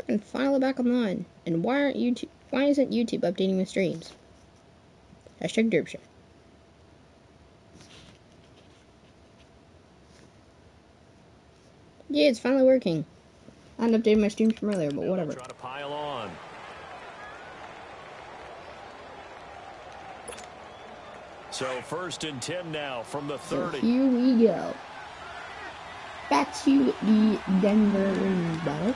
And finally back online. And why isn't YouTube updating the streams? Hashtag derpshot. Yeah, it's finally working. I hadn't updated my streams from earlier, but whatever. Try to pile on. So 1st and 10 now from the 30. So here we go. Back to the Denver battle.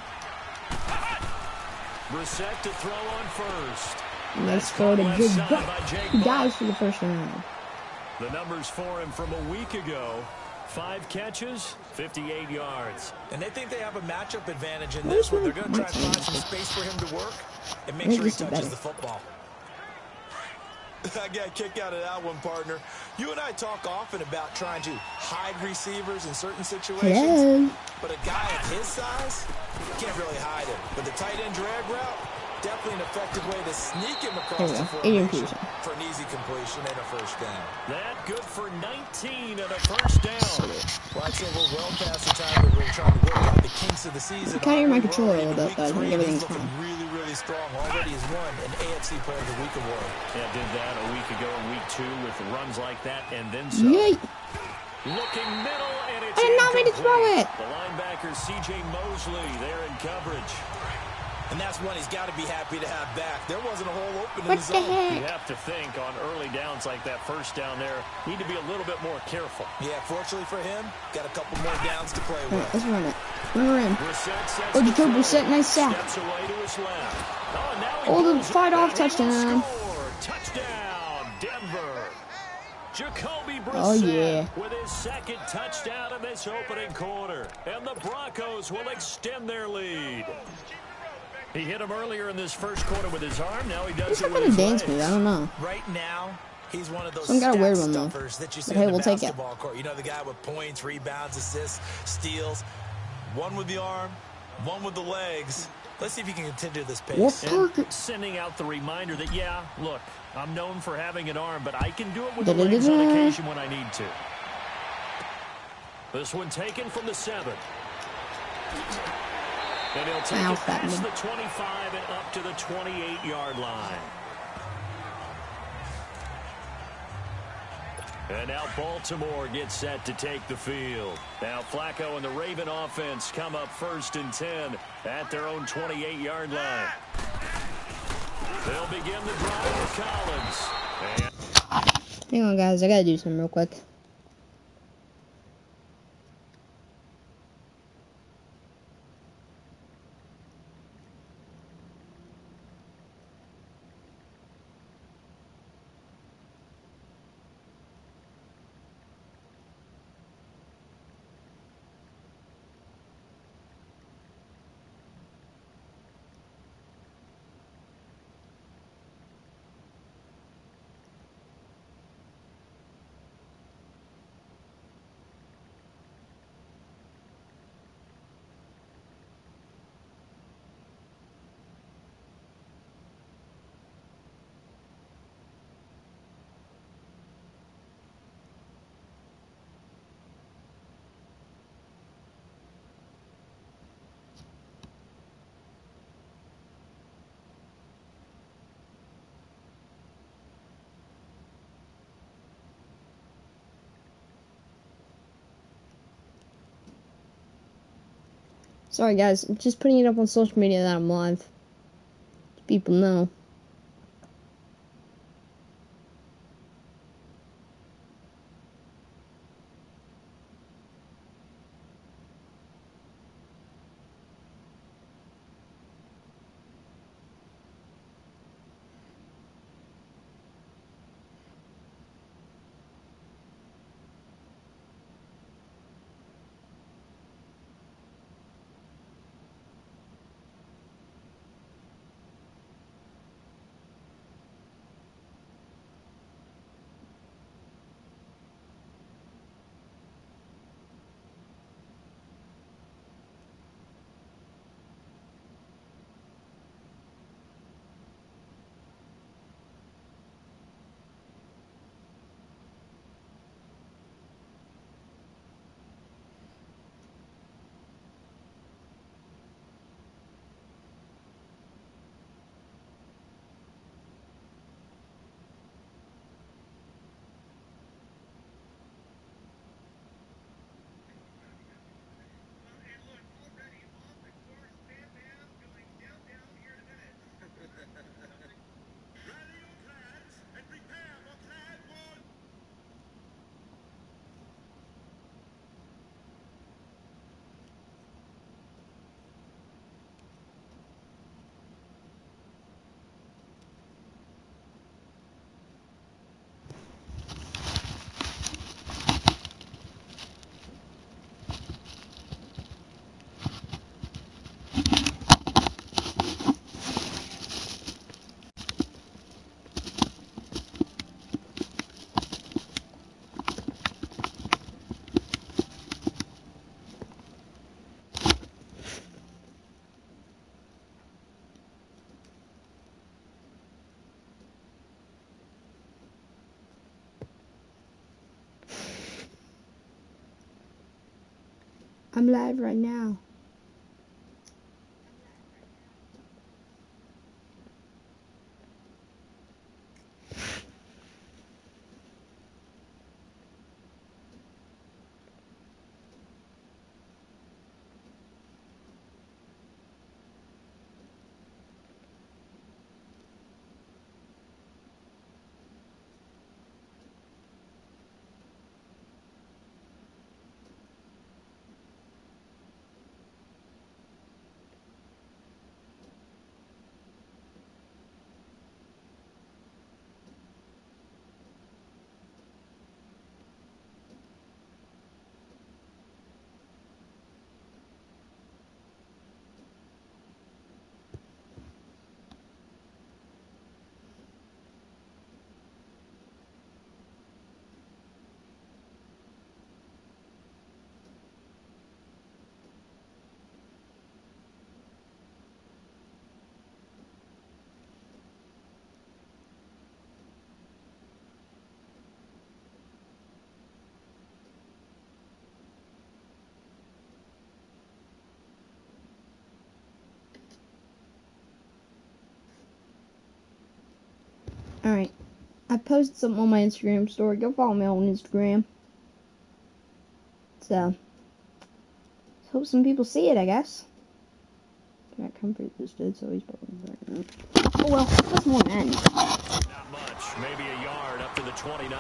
Brissett to throw on first. Let's go to Big Buck. He dies for the first round. The numbers for him from a week ago. 5 catches, 58 yards. And they think they have a matchup advantage in this one. They're going to try to find some space for him to work and make sure he touches the football. I got a kick out of that one, partner. You and I talk often about trying to hide receivers in certain situations. But a guy of his size, can't really hide him. But the tight end drag route, definitely an effective way to sneak him across the formation for an easy completion and a first down. That good for 19 and a first down. Well, I'd say we're well past the time that we're trying to work out the kinks of the season. I can't hear my controller a little bit, but I think everything's fine. Really strong. Already has won an AFC Player of the Week award. Yeah, did that a week ago in week 2 with runs like that and then some. Yay. Looking middle, and it's I did not mean to throw it. The linebacker C.J. Mosley there in coverage. And that's one he's got to be happy to have back. There wasn't a hole open in What the the zone. heck? You have to think on early downs like that first down there, need to be a little bit more careful. Yeah, fortunately for him, got a couple more downs to play with. Right, let's run it. We're in. Oh, Jacob Brissett, nice sack. Oh, the fight off touchdown. Touchdown, Denver. Jacoby Brissett Oh, yeah. with his 2nd touchdown in this opening quarter. And the Broncos will extend their lead. He hit him earlier in this first quarter with his arm. Now he does it with his dance move. I don't know. Right now, he's one of those Some got a weird one, though. that you see But hey, in the we'll take it. basketball court. You know, the guy with points, rebounds, assists, steals. One with the arm, one with the legs. Let's see if he can continue this pace. And sending out the reminder that, yeah, look, I'm known for having an arm, but I can do it with the legs on occasion when I need to. This one taken from the 7. And he'll take it past the 25 and up to the 28-yard line. And now Baltimore gets set to take the field. Now Flacco and the Raven offense come up 1st and 10 at their own 28-yard line. They'll begin the drive with Collins. Hang on, guys. I gotta do something real quick. Sorry, guys. I'm just putting it up on social media that I'm live. So people know. I'm live right now. Alright. I posted something on my Instagram story. Go follow me on Instagram. So, hope some people see it, I guess. That comfort this did, so he's probably. Oh well, that's more than that. Not much, maybe a yard up to the 29.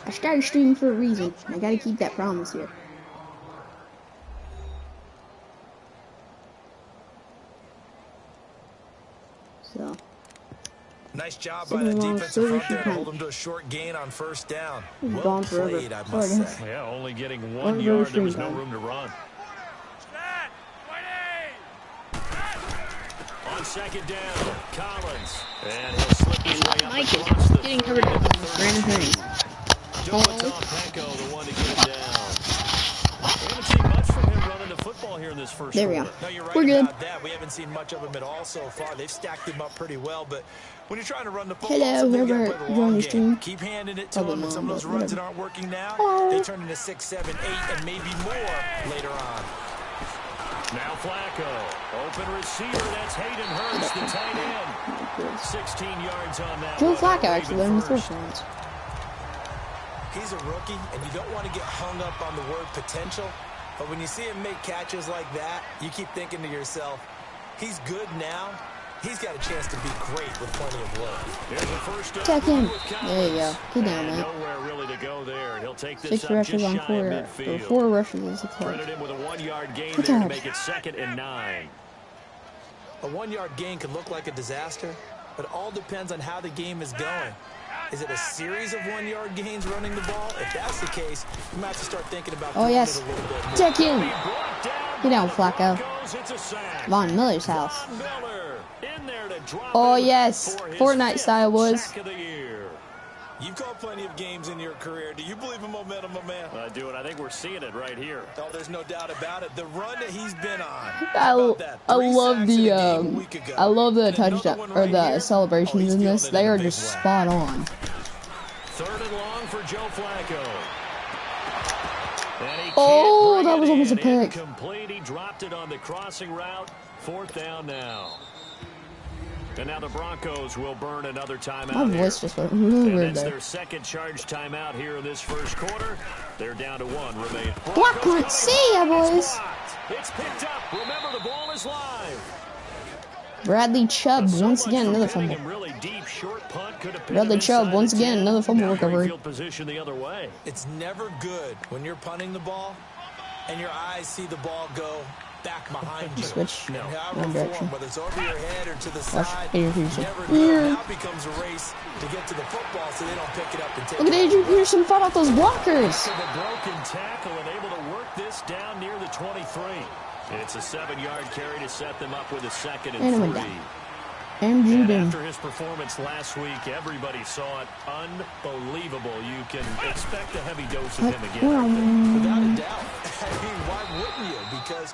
I started streaming for a reason. I gotta keep that promise here. So. Nice job by the defensive front there to hold him to a short gain on first down. Well played, I must say. Yeah, only getting 1 yard. There was no room to run. On second down, Collins. And he'll slip his way up across the getting covered up in this random Penko, the one to get him down. We haven't seen much from him running the football here in this first There we go. No, you're right We're good. about that. We haven't seen much of him at all so far. They've stacked him up pretty well, but when you're trying to run the football, hello, whoever joined the stream. Keep handing it to him, and some of those runs that aren't working now, they turn into 6, 7, 8, and maybe more later on. Now Flacco, open receiver, that's Hayden Hurst, the tight end. 16 yards on that. Joe Flacco actually learned the first ones. He's a rookie, and you don't want to get hung up on the word potential, but when you see him make catches like that, you keep thinking to yourself, he's good now. He's got a chance to be great with plenty of love. Here's the first down. Check in. There you go. Get down, man. Nowhere really to go there. He'll take this 6 up rushes just on shy of 4. midfield. 4 rushes on 6 Credit yards. him with a 1 yard gain Good there job. to make it 2nd and 9. A 1 yard gain could look like a disaster, but it all depends on how the game is going. Is it a series of 1 yard gains running the ball? If that's the case, you might have to start thinking about Oh, yes. it a little bit more. Check in. Get down, Flacco. Von Miller's house. Oh, yes. Fortnite style, boys. You've called plenty of games in your career. Do you believe in momentum, my man? I do, and I think we're seeing it right here. Oh, there's no doubt about it. The run that he's been on. I love the touchdown or the celebrations in this. They are just spot on. 3rd and long for Joe Flacco. Oh, that was almost a pick. Incomplete. He dropped it on the crossing route. 4th down now. And now the Broncos will burn another timeout. My voice just went really weird That's there. their second charge timeout here in this first quarter. They're down to 1 remaining. Block punt. See ya, boys. It's picked up. Remember, the ball is live. Bradley Chubb once again another fumble. Really deep, short punt could have Bradley Chubb once again another fumble recovery. Position the other way. It's never good when you're punting the ball and your eyes see the ball go back behind you. Switch one direction. Whether it's over your head or to the side, Adrian never Peterson. know. Now becomes a race to get to the football so they don't pick it up and take Look at it. Adrian Peterson fought off those blockers. To the broken tackle and able to work this down near the 23. It's a 7-yard carry to set them up with a 2nd and 3. And after his performance last week, everybody saw it unbelievable. You can expect a heavy dose of him again. Without a doubt. I mean, why wouldn't you? Because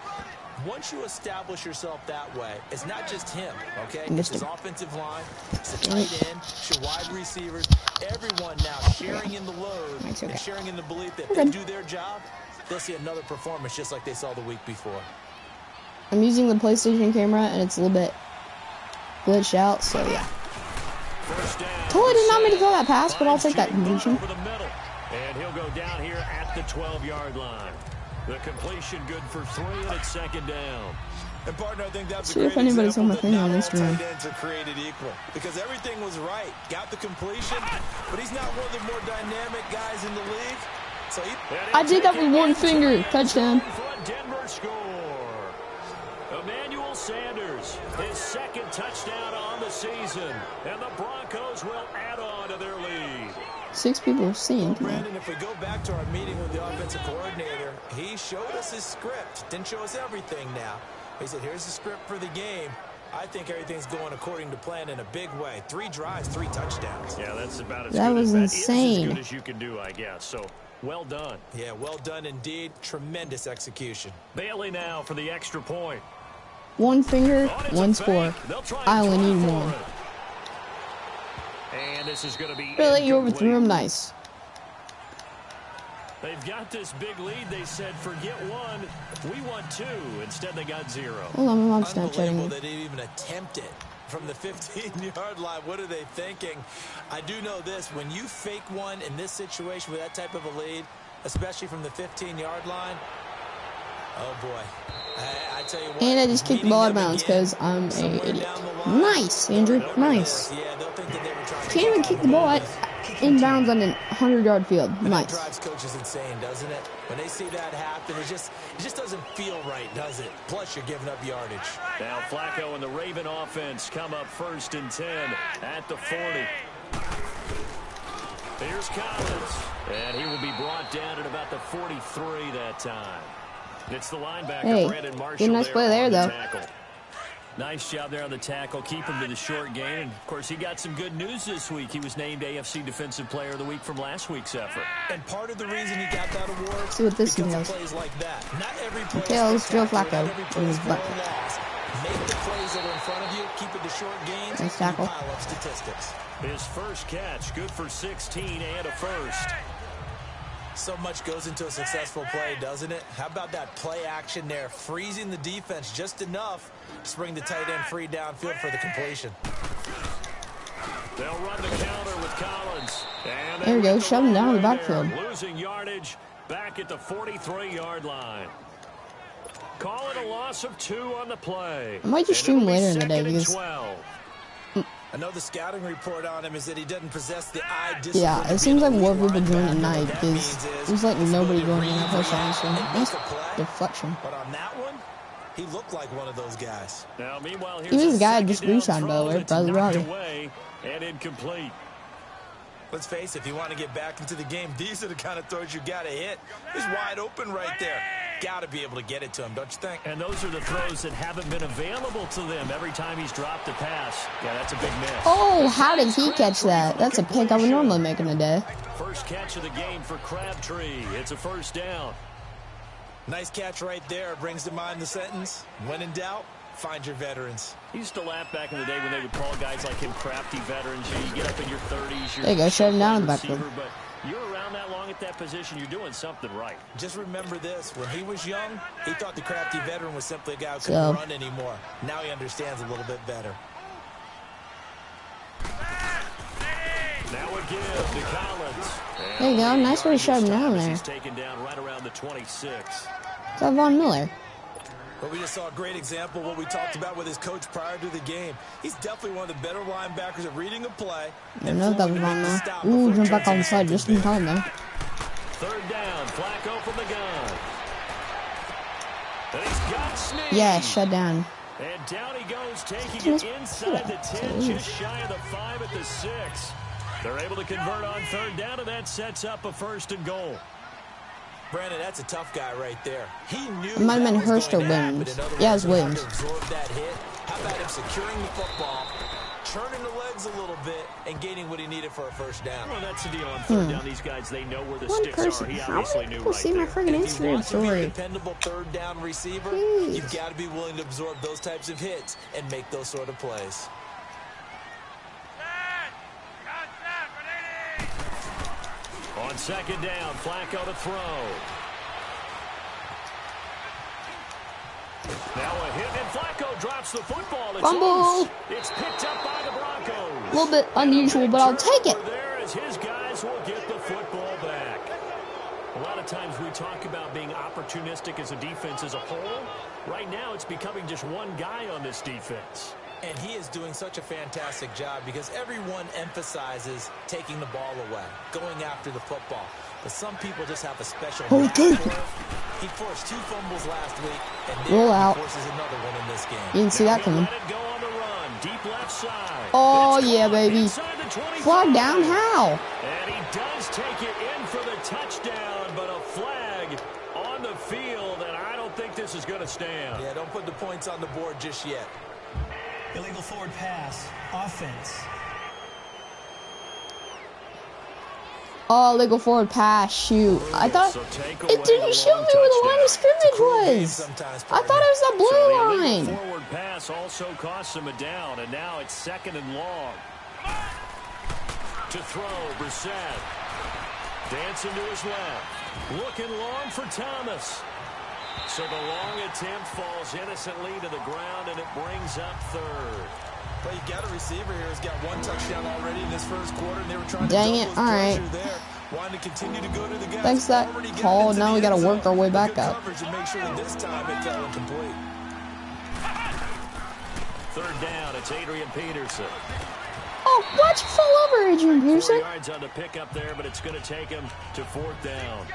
once you establish yourself that way, it's not just him, okay? It's his offensive line, it's the tight end, it's your wide receivers, everyone now sharing in the load and sharing in the belief that if they do their job, they'll see another performance just like they saw the week before. I'm using the PlayStation camera, and it's a little bit glitched out, so yeah. Totally did not mean to throw that pass, but I'll take that completion. And he'll go down here at the 12-yard line. The completion good for 3, and it's second down. And partner, I think that's see if anybody's on my thing on Instagram. Tight ends are created equal because everything was right. Got the completion, but he's not one of the more dynamic guys in the league. So I did that with one finger. Touchdown. Denver score. Emmanuel Sanders, his second touchdown on the season, and the Broncos will add on to their lead. 6 people are seeing. Brandon, if we go back to our meeting with the offensive coordinator, he showed us his script. Didn't show us everything now. He said, here's the script for the game. I think everything's going according to plan in a big way. 3 drives, 3 touchdowns. Yeah, that's about as that good was as insane. As good as you can do, I guess. So, well done. Yeah, well done indeed. Tremendous execution. Bailey now for the extra point. 1 finger, 1 score. I only need 1. And this is going to be really, you overthrew him. Nice. They've got this big lead. They said, forget 1. We want 2. Instead, they got 0. Hold on, my mom's Snapchatting. They didn't even attempt it from the 15-yard line. What are they thinking? I do know this. When you fake one in this situation with that type of a lead, especially from the 15-yard line, oh, boy. I tell you what, and I just kicked the ball out of bounds because I'm an idiot. Nice, Andrew. Nice. Can't even kick the ball in bounds on a 100-yard field. Nice. That drives coaches insane, doesn't it? When they see that happen, it just doesn't feel right, does it? Plus, you're giving up yardage. Now Flacco and the Raven offense come up 1st and 10 at the 40. Here's Collins, and he will be brought down at about the 43 that time. It's the linebacker, Brandon Marshall. Good nice play there, though. Nice job there on the tackle. Keep him to the short gain. And, of course, he got some good news this week. He was named AFC Defensive Player of the Week from last week's effort. And part of the reason he got that award see what this entails. Plays like that. Not every play entails Joe Flacco in his butt. Make the plays that are in front of you. Keep it to short gains. Nice tackle. Pile up statistics. His first catch, good for 16 and a first. So much goes into a successful play, doesn't it? How about that play action there, freezing the defense just enough to bring the tight end free downfield for the completion. They'll run the counter with Collins. And there we go, shove him down in the backfield. Losing yardage back at the 43-yard line. Call it a loss of 2 on the play. I might just stream later in the day because I know the scouting report on him is that he doesn't possess the eye discipline. yeah, it seems like more people join at night because there's like nobody going in that touchdown. So nice deflection. But on that one, he looked like one of those guys. Now, meanwhile, he was the guy I just screenshot, by the way, Bradley Roddy. And incomplete. Let's face it, if you want to get back into the game, these are the kind of throws you got to hit. He's wide open right there. Got to be able to get it to him, don't you think? And those are the throws that haven't been available to them every time he's dropped a pass. Yeah, that's a big miss. Oh, how did he catch that? That's a pick I would normally make in a day. First catch of the game for Crabtree. It's a first down. Nice catch right there. Brings to mind the sentence, when in doubt, find your veterans. He used to laugh back in the day when they would call guys like him crafty veterans. You get up in your 30s. There you go, shut him down in the backfield. But you're around that long at that position, you're doing something right. Just remember this. When he was young, he thought the crafty veteran was simply a guy who couldn't run anymore. Now he understands a little bit better. Now a give to Collins. There you go. Nice way to shut him down there. He's taken down right around the 26. It's Von Miller. But we just saw a great example of what we talked about with his coach prior to the game. He's definitely one of the better linebackers at reading a play. I know that was Von Miller. Ooh, jump back on the side just in time, though. Third down, Flacco from the gun. And he's got Snead. Yeah, shut down. And down he goes, taking it inside the 10, just shy of the 5 at the 6. They're able to convert on third down, and that sets up a 1st and goal. Brandon, that's a tough guy right there. He knew it might have been Hurst or Williams. Yeah, it's Williams. That hit. How about him securing the football, turning the legs a little bit, and gaining what he needed for a first down? Well, that's the deal on third down. These guys, they know where the sticks are. He obviously knew right see my friggin' Instagram story. Dependable third down receiver, you've got to be willing to absorb those types of hits and make those sort of plays. On second down, Flacco to throw. Now a hit, and Flacco drops the football. It's Fumble. loose. It's picked up by the Broncos. A little bit unusual, but I'll take it. There as his guys will get the football back. A lot of times we talk about being opportunistic as a defense as a whole. Right now it's becoming just one guy on this defense. And he is doing such a fantastic job because everyone emphasizes taking the ball away, going after the football. But some people just have a special knack for it. He forced 2 fumbles last week, and roll out. He forces another one in this game. You didn't see that coming. Let it go on the run, deep left side. Oh, yeah, baby. Flag down, how? And he does take it in for the touchdown, but a flag on the field, and I don't think this is going to stand. Yeah, don't put the points on the board just yet. Illegal forward pass. Offense. Oh, legal forward pass. Shoot. I thought it didn't show me where the line of scrimmage was. I thought it was the blue line. The forward pass also costs him a down, and now it's 2nd and long. To throw, Brissett. Dancing to his left. Looking long for Thomas. So the long attempt falls innocently to the ground, and it brings up 3rd. Well, you got a receiver here who's got 1 touchdown already in this first quarter, and they were trying to dang it, all right. there. Wanting to continue to go to the guys. Thanks that call. Now we got to work our way back up. And make sure that this time it fell incomplete. 3rd down, it's Adrian Peterson. Oh, watch you fall over, Adrian 4 Peterson. yards on the pickup there, but it's going to take him to 4th down.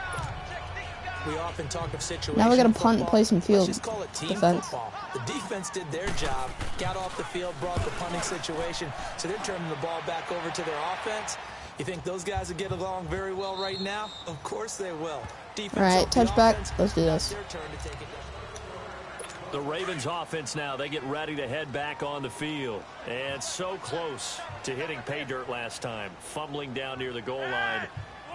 We often talk of situations. Now we got to punt and play some field just call it team defense. Football. The defense did their job, got off the field, brought the punting situation, so they're turning the ball back over to their offense. You think those guys will get along very well right now? Of course they will. Defense. All right, touchback. Let's do this. Their turn to take it. The Ravens offense now, they get ready to head back on the field. And so close to hitting pay dirt last time, fumbling down near the goal line.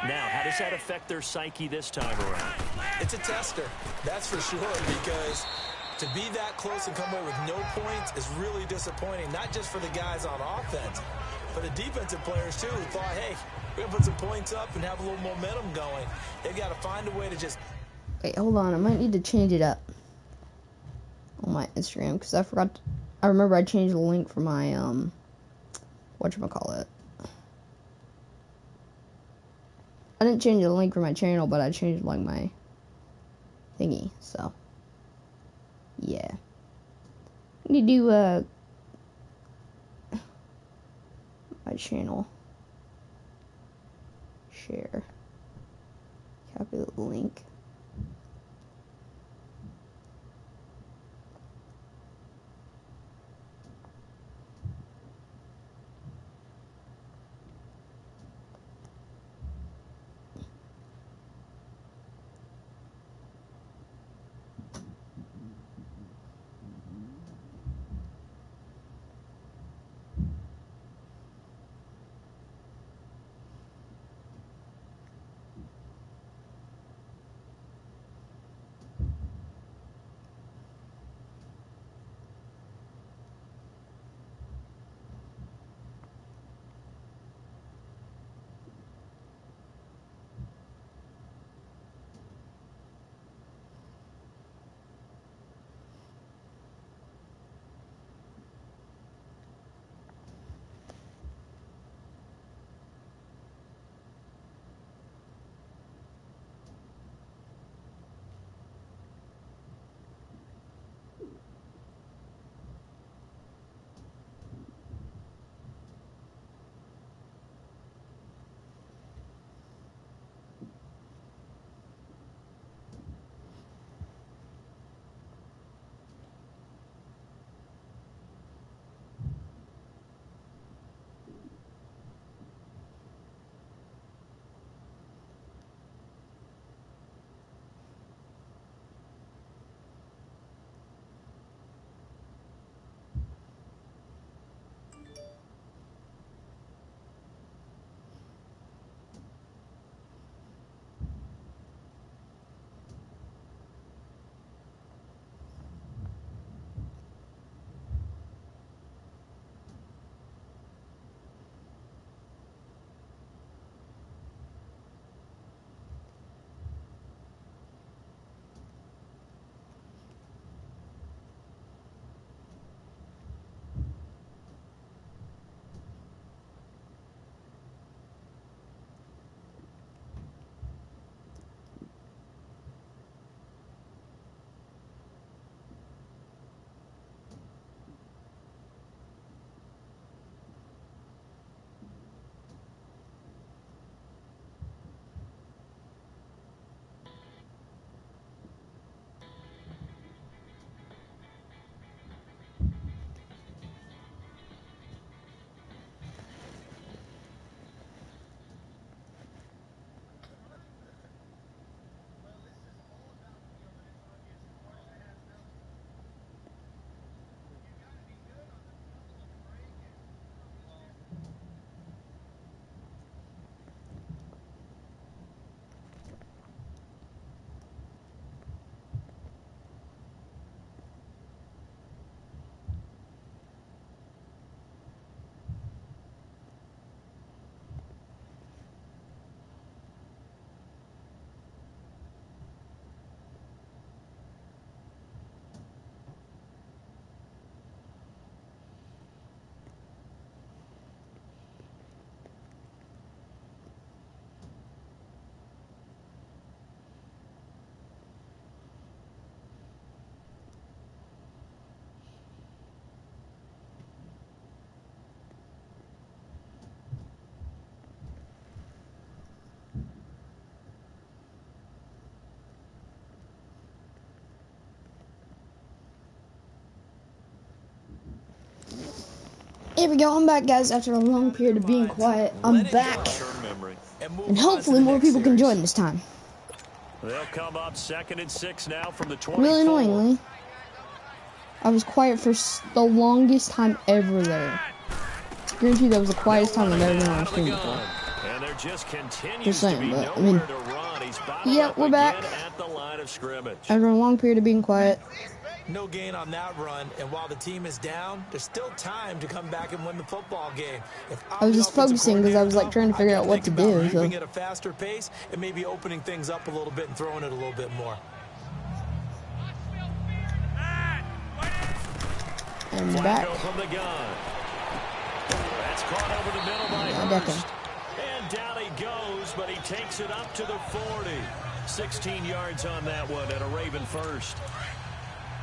Now, how does that affect their psyche this time around? It's a tester, that's for sure, because to be that close and come away with no points is really disappointing, not just for the guys on offense, but the defensive players, too, who thought, hey, we're going to put some points up and have a little momentum going. They've got to find a way to just... Wait, hold on. I might need to change it up on my Instagram, because I forgot. I remember I changed the link for my, whatchamacallit. I didn't change the link for my channel, but I changed, like, my thingy, so. Yeah. I need to do, my channel. Share. Copy the link. There we go. I'm back, guys. After a long period of being quiet, I'm back. And hopefully more people can join this time. They'll come up 2nd and 6 now from the 24. Really annoyingly, I was quiet for the longest time ever there. I guarantee that was the quietest time I've ever been on stream before. And there just continues Just saying, to be but I mean, nowhere to run. He's bottled yeah, up we're back. again at the line of scrimmage. After a long period of being quiet. No gain on that run, and while the team is down, there's still time to come back and win the football game. I was just focusing because I was like trying to figure out what to do. So. At a faster pace and maybe opening things up a little bit and throwing it a little bit more. And back. From the gun. That's caught over the middle by Hurst. And down he goes, but he takes it up to the 40. 16 yards on that one and a Raven first.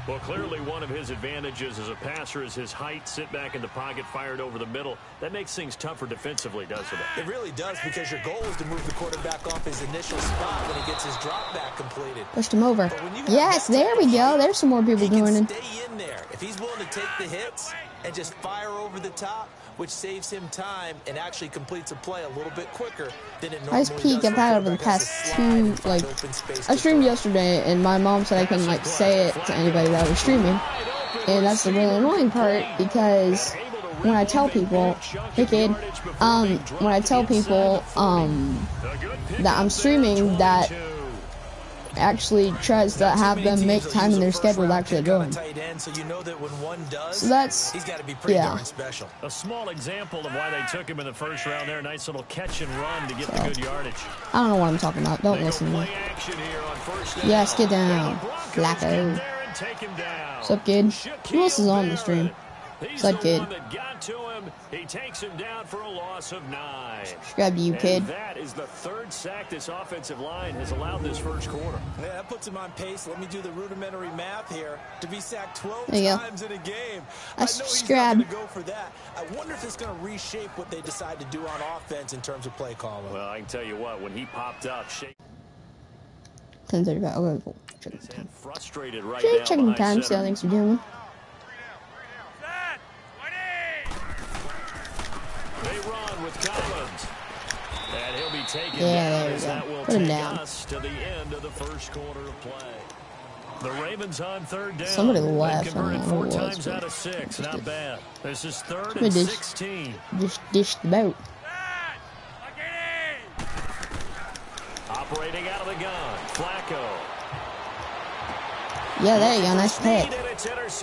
Well, clearly one of his advantages as a passer is his height, sit back in the pocket, fired over the middle. That makes things tougher defensively, doesn't it? It really does, because your goal is to move the quarterback off his initial spot when he gets his drop back completed. Pushed him over. Yes, there we go. There's some more people joining. Stay in there. If he's willing to take the hits and just fire over the top, which saves him time and actually completes a play a little bit quicker than it normally Highest peak I've had over the past two, like, I streamed yesterday and my mom said I couldn't, like, say it to anybody that I was streaming. And that's the really annoying part, because when I tell people, hey kid, when I tell people, that I'm streaming, that actually tries to have them make time in their schedule to actually join. So that's, yeah. A small example of why they took him in the first round there. Nice little catch and run to get the good yardage. I don't know what I'm talking about. Don't listen to me. Yes, get down. Flacco. What's up, kid? Who else is on the stream? What's up, kid? He takes him down for a loss of 9. Subscribe to you, kid. And that is the 3rd sack this offensive line has allowed this first quarter. Yeah, that puts him on pace. Let me do the rudimentary math here. To be sacked 12 times in a game. I subscribe. Go for that. I wonder if it's going to reshape what they decide to do on offense in terms of play calling. Well, I can tell you what, when he popped up, 10:35. Okay, cool. Frustrated right now. now. Checking time. See how things are doing. They run with Collins. And he'll be taken down. As that will Put him take down. us to the end of the first quarter of play. The Ravens on 3rd down. Somebody laughed. Converted 4 times out of 6. Not bad. This is 3rd and 16. Just dished the boat. Operating out of the gun. Flacco. Yeah, there you go. Nice pick.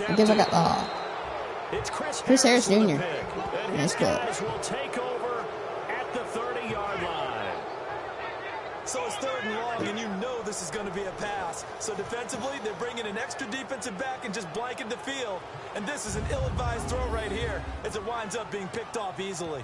I guess I got It's Chris Harris Jr. Nice play. Will take over at the 30-yard line. So it's 3rd and long, and you know this is going to be a pass. So defensively, they're bringing an extra defensive back and just blanket the field. And this is an ill-advised throw right here, as it winds up being picked off easily.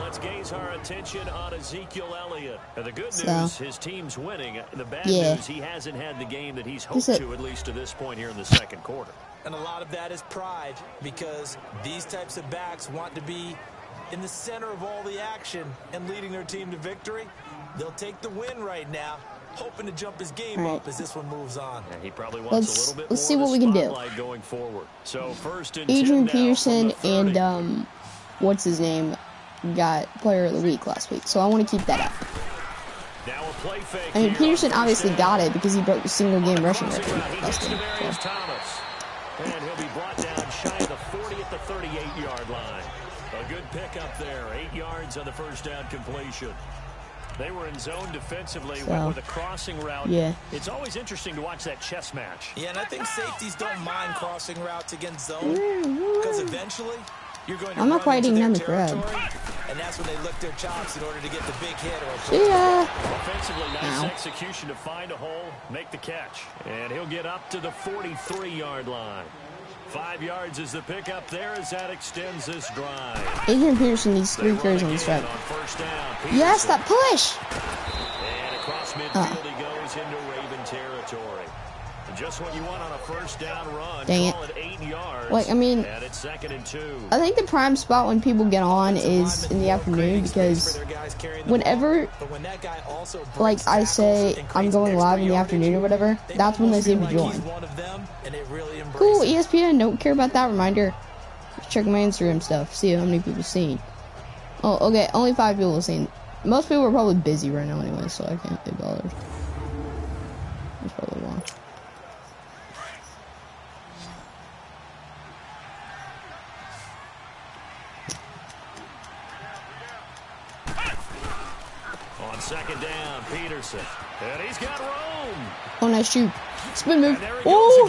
Let's gaze our attention on Ezekiel Elliott. And the good news, his team's winning. The bad news, he hasn't had the game that he's hoped to, at least to this point here in the 2nd quarter. And a lot of that is pride, because these types of backs want to be in the center of all the action and leading their team to victory. They'll take the win right now, hoping to jump his game up as this one moves on. Yeah, he probably wants a little bit let's see what we can do. Going forward. So 1st and Adrian Peterson and what's his name got player of the week last week, so I want to keep that up. Now a play fake. I mean, Peterson obviously got it because he broke the single game rushing record last game. And he'll be brought down shy of the 40 at the 38-yard line. A good pickup there. 8 yards on the first down completion. They were in zone defensively, went with a crossing route. Yeah. It's always interesting to watch that chess match. Yeah, and I think safeties don't mind crossing routes against zone, because eventually you're going to I'm not quite eating them crab. And that's when they lick their chops in order to get the big hit. See ya. Offensively, nice execution to find a hole, make the catch. And he'll get up to the 43-yard line. 5 yards is the pickup there as that extends this drive. Adrian Peterson needs 3 carries on this drive. Yes, that push. And across midfield he goes into Raven territory. Just what you want on a first down run. Dang it. 8 yards. Like, I mean, and it's 2nd and 2. I think the prime spot when people get on is in the afternoon, because whenever, like, I say I'm going live in the afternoon or whatever, that's when they seem to join. Cool, ESPN, don't care about that reminder. Check my Instagram stuff, see how many people seen. Oh, okay, only 5 people have seen. Most people are probably busy right now anyway, so I can't be bothered. That's probably why. On second down, Peterson. And he's got room. Oh, nice shoot. Spin move. Oh,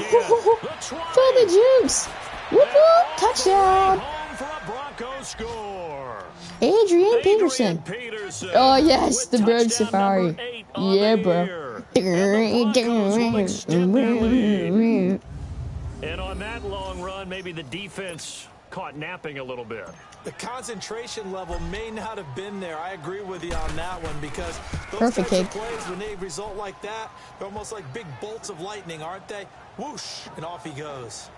fill the juice. Whoop, whoop. Touchdown. Home for a Broncos score. Adrian Peterson. Oh, yes, the bird safari. Yeah, bro. And on that long run, maybe the defense caught napping a little bit. The concentration level may not have been there. I agree with you on that one because those Perfect types kick. of plays, when they result like that, they're almost like big bolts of lightning, aren't they? Whoosh, and off he goes.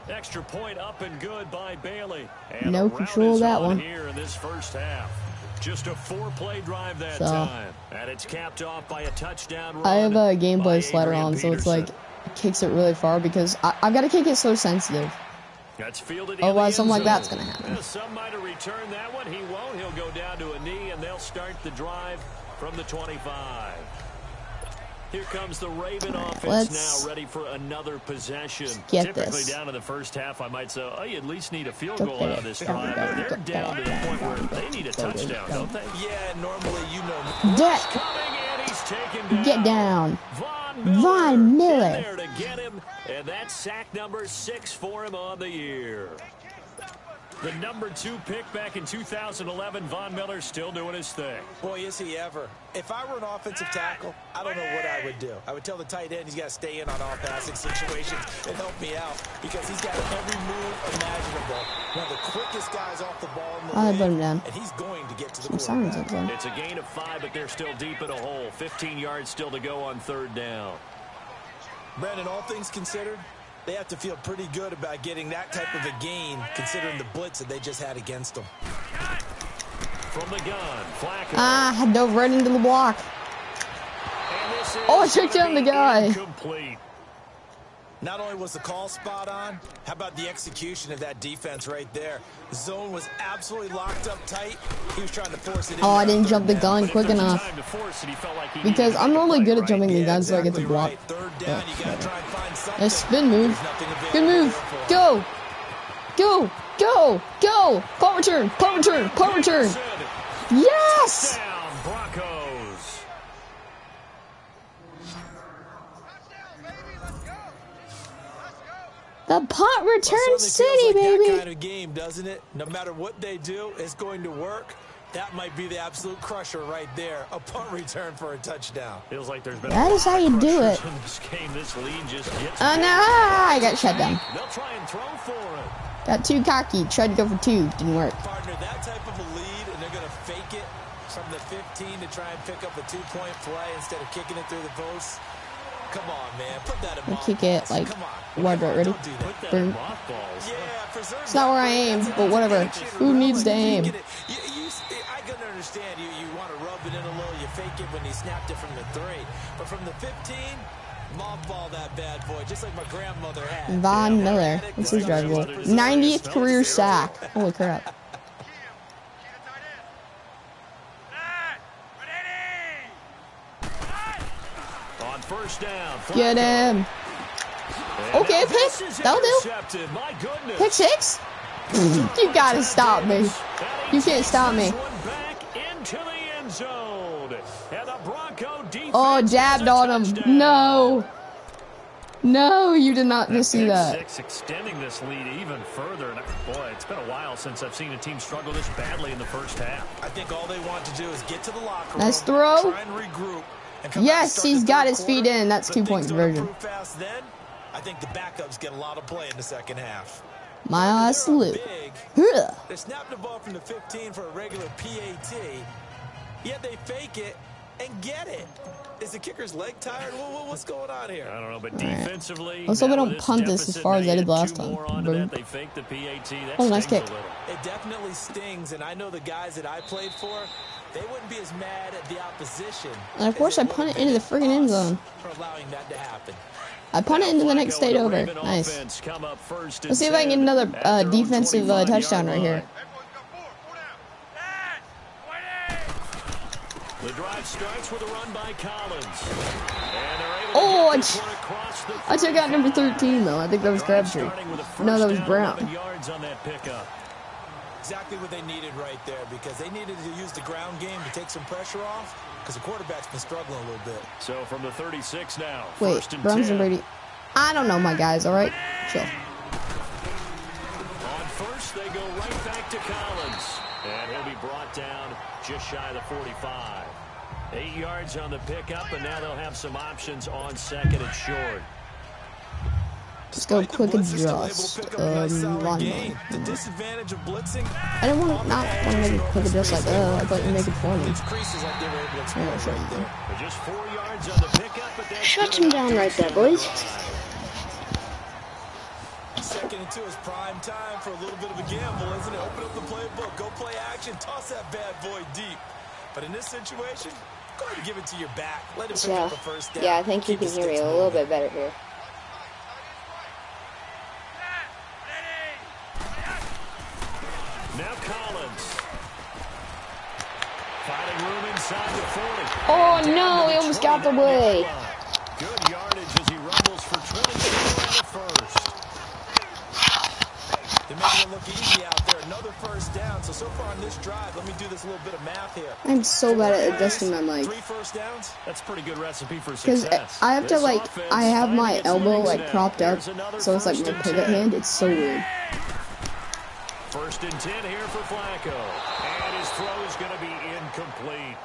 Extra point up and good by Bailey. And No the control route of is that on one. Here in this first half. Just a 4-play drive that So, time. And it's capped off by a touchdown run. I have a gameplay by slider Adrian on, so it's Peterson. like, it kicks it really far because I've got to kick it so sensitive. That's fielded Otherwise, in the something end like that's zone. going to happen. Some might have returned that one. He won't. He'll go down to a knee, and they'll start the drive from the 25. Here comes the Raven offense now, ready for another possession. Get Typically this. down in the first half, I might say, oh, you at least need a field Go goal get out it. of this Go drive. get it. They're Go down to get the it. point where they need a Go get it. touchdown, Go. don't they? Yeah, normally, you know. That. Coming, and he's taken down. Get down. Von Miller. Miller. In there to get him, and that's sack number 6 for him on the year. The number 2 pick back in 2011, Von Miller still doing his thing. Boy, is he ever. If I were an offensive tackle, I don't know what I would do. I would tell the tight end he's got to stay in on all passing situations and help me out because he's got every move imaginable. One of the quickest guys off the ball in the I'll league, put him down. and he's going to get to the Some sirens quarterback. outside. It's a gain of 5, but they're still deep in a hole. 15 yards still to go on 3rd down. Brandon, all things considered, they have to feel pretty good about getting that type of a gain considering the blitz that they just had against them. From the gun, Flacco. I dove right into the block. And this is Oh, I checked gonna down the be guy. incomplete. Not only was the call spot on, how about the execution of that defense right there? The zone was absolutely locked up tight. He was trying to force it in. Oh, I there on didn't jump the 3rd down. gun quick If there's enough. time to force it, he felt like he Because needed to I'm make a normally play, good at right? jumping the Yeah, gun so I get exactly the block. right. 3rd down, you got to try and find something. Nice spin move. There's nothing available Good move. there for him. Go. Go. Go. Go. Punt return. Punt return. Punt return. Yes. Down, Broncos. The punt return Well, city, certainly feels like baby. that kind of game, doesn't it? No matter what they do, it's going to work. That might be the absolute crusher right there. A punt return for a touchdown. Feels like there's been That is how you do it. in this game. This lead just gets Oh, no. I got shut down. They'll try and throw for it. Got too cocky. Tried to go for 2. Didn't work. Partner, that type of a lead, and they're going to fake it from the 15 to try and pick up a 2-point play instead of kicking it through the post. Come on, man. Put that in We'll kick it, mothballs. like, Come on. wide right, ready? Don't do that. Put that Boom. in mothballs. Yeah, preserve It's not where I aim, but whatever. Who needs to aim? I can understand you want to rub it in a little. You fake it when he snapped it from the 3. But from the 15, mothball that bad boy, just like my grandmother had. Von Miller. What's his drive goal? 90th career sack. Holy crap. On 1st down. Get him. And Okay, now this pick. is That'll do. intercepted. My goodness. Pick 6? You gotta stop me. You can't stop me. Back into the end zone. And the Bronco defense Oh, jabbed on him. touchdown. No. No, you did not just see Pick that. 6 extending this lead even further. And boy, it's been a while since I've seen a team struggle this badly in the first half. I think all they want to do is get to the locker room. Nice throw. Try and regroup. And come Yes, out and start he's the got third his feet quarter. in. That's But 2-point things don't conversion. improve fast then. I think the backups get a lot of play in the second half. My They're last salute. big. Huh. They're snapping the ball from the 15 for a regular PAT, yet they fake it and get it. Is the kicker's leg tired? What's going on here? I don't know, but All right. defensively, Let's hope we now don't with punt this as deficit, far as they I did add last 2 time. more onto Boom. that. They fake the PAT. That Oh, nice stings kick. a little. It definitely stings, and I know the guys that I played for, they wouldn't be as mad at the opposition. And of course, I punt it into the freaking end zone. For allowing that to happen. I punt it into the next state over. Nice. Let's see if I can get another defensive touchdown right here. The drive starts with a run by Collins. Oh, I took out number 13 though. I think that was Crabtree. No, that was Brown. Exactly what they needed right there, because they needed to use the ground game to take some pressure off, because the quarterback's been struggling a little bit. So from the 36 now. Wait, Browns and Brady. I don't know, my guys. All right, chill. On first, they go right back to Collins, and he'll be brought down just shy of the 45. 8 yards on the pickup, and now they'll have some options on second and short. Just go quick adjust. The disadvantage of blitzing. I didn't want to make a quick adjust like I thought you'd make it for me. Just 4 yards on the pickup, but shut him down right there, boys. Second and 2 is prime time for a little bit of a gamble, isn't it? Open up the playbook, go play action, toss that bad boy deep. But in this situation, go ahead and give it to your back. Let it pick up the first down. Yeah, I think you can hear me a little bit better here. Now Collins. Finding room inside the 40. Oh no, he almost got the way. Good yardage as he rumbles for 22 on the first. They're making it look easy out there. Another first down. So far on this drive, let me do this little bit of math here. I'm so bad at adjusting my mic. 3 first downs. That's a pretty good recipe for success. Because I have to I have my elbow like propped up, so it's like my pivot hand. It's so weird. First and 10 here for Flacco. And his throw is going to be incomplete.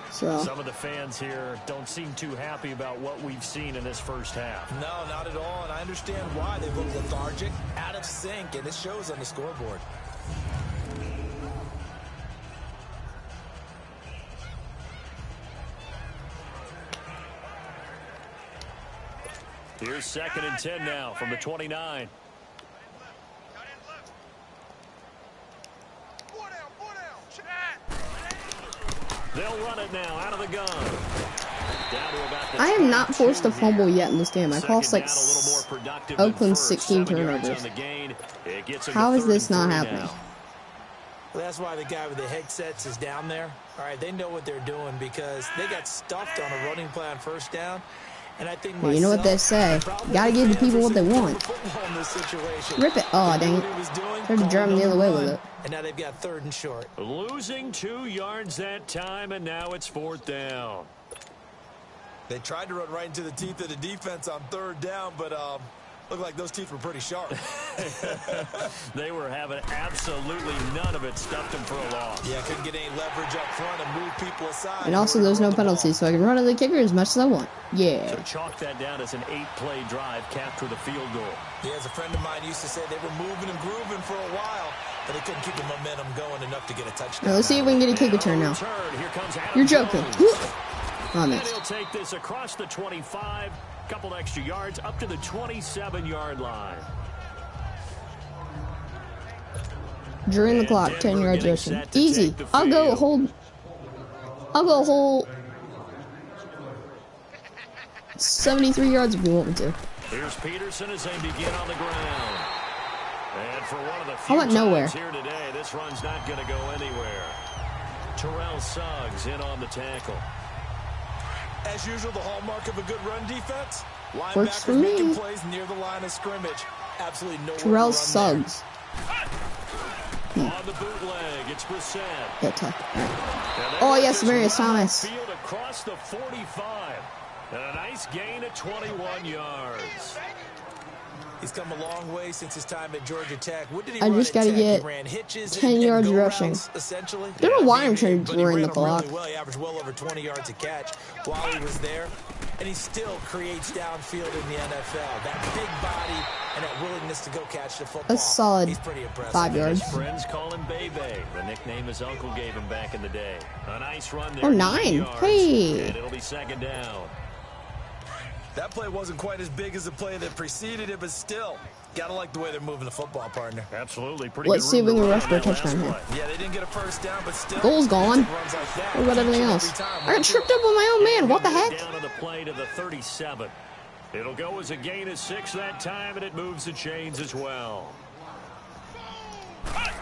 So some of the fans here don't seem too happy about what we've seen in this first half. No, not at all. And I understand why. They look lethargic, out of sync, and it shows on the scoreboard. Here's second and 10 now from the 29. They'll run it now out of the gun. I am not forced to fumble yet in this game. I cost like Oakland 16 turnovers. How is this not happening? Well, that's why the guy with the headsets is down there. All right, they know what they're doing because they got stuffed on a running play on first down. And I think well, you know what they say. You gotta give the people what they want. Rip it. Oh, dang it. Tried to drum the other way with it. And now they've got third and short. Losing 2 yards that time, and now it's fourth down. They tried to run right into the teeth of the defense on third down, but looked like those teeth were pretty sharp. They were having absolutely none of it. Stuffed them for a loss. Yeah, couldn't get any leverage up front and move people aside. And also, there's no penalty, so I can run to the kicker as much as I want. Yeah. So chalk that down as an 8-play drive capped with a field goal. Yeah, as a friend of mine used to say, they were moving and grooving for a while, but they couldn't keep the momentum going enough to get a touchdown. Now, let's see if we can get a kick return now. You're joking. Oh, and he'll take this across the 25. Couple extra yards up to the 27-yard line. During the clock, 10 yards rushing. Easy. I'll go hold 73 yards if you want me to. Here's Peterson as they begin on the ground. And for one of the few times nowhere here today, this run's not going to go anywhere. Terrell Suggs in on the tackle. As usual, the hallmark of a good run defense. Works for me. Plays near the line of scrimmage. Absolutely no Terrell Suggs. On the bootleg, it's Brissett. Yeah, tough. Right. Oh yes, Marius Thomas. Field across the 45. And a nice gain of 21 yards. He's come a long way since his time at Georgia Tech. What did he I just got to get 10 yards rushing. Essentially. I don't know why I'm trying to run the clock. Really well. He averaged well over 20 yards a catch while he was there. And he still creates downfield in the NFL. That big body and that willingness to go catch the football. That's solid. He's pretty impressive. 5 yards. His friends call him Bebe, the nickname his uncle gave him back in the day. A nice run there. Oh, 9. Hey. And it'll be second down. That play wasn't quite as big as the play that preceded it, but still, gotta like the way they're moving the football, partner. Absolutely. Pretty Let's good see if we room can to rush run for a on that last touchdown here. play. Yeah, they didn't get a first down, but still. Goal's gone. Runs like that. What about everything Each and else? every time. I got tripped up on my own man. What the heck? Down on the play to the 37. It'll go as a gain of 6 that time, and it moves the chains as well.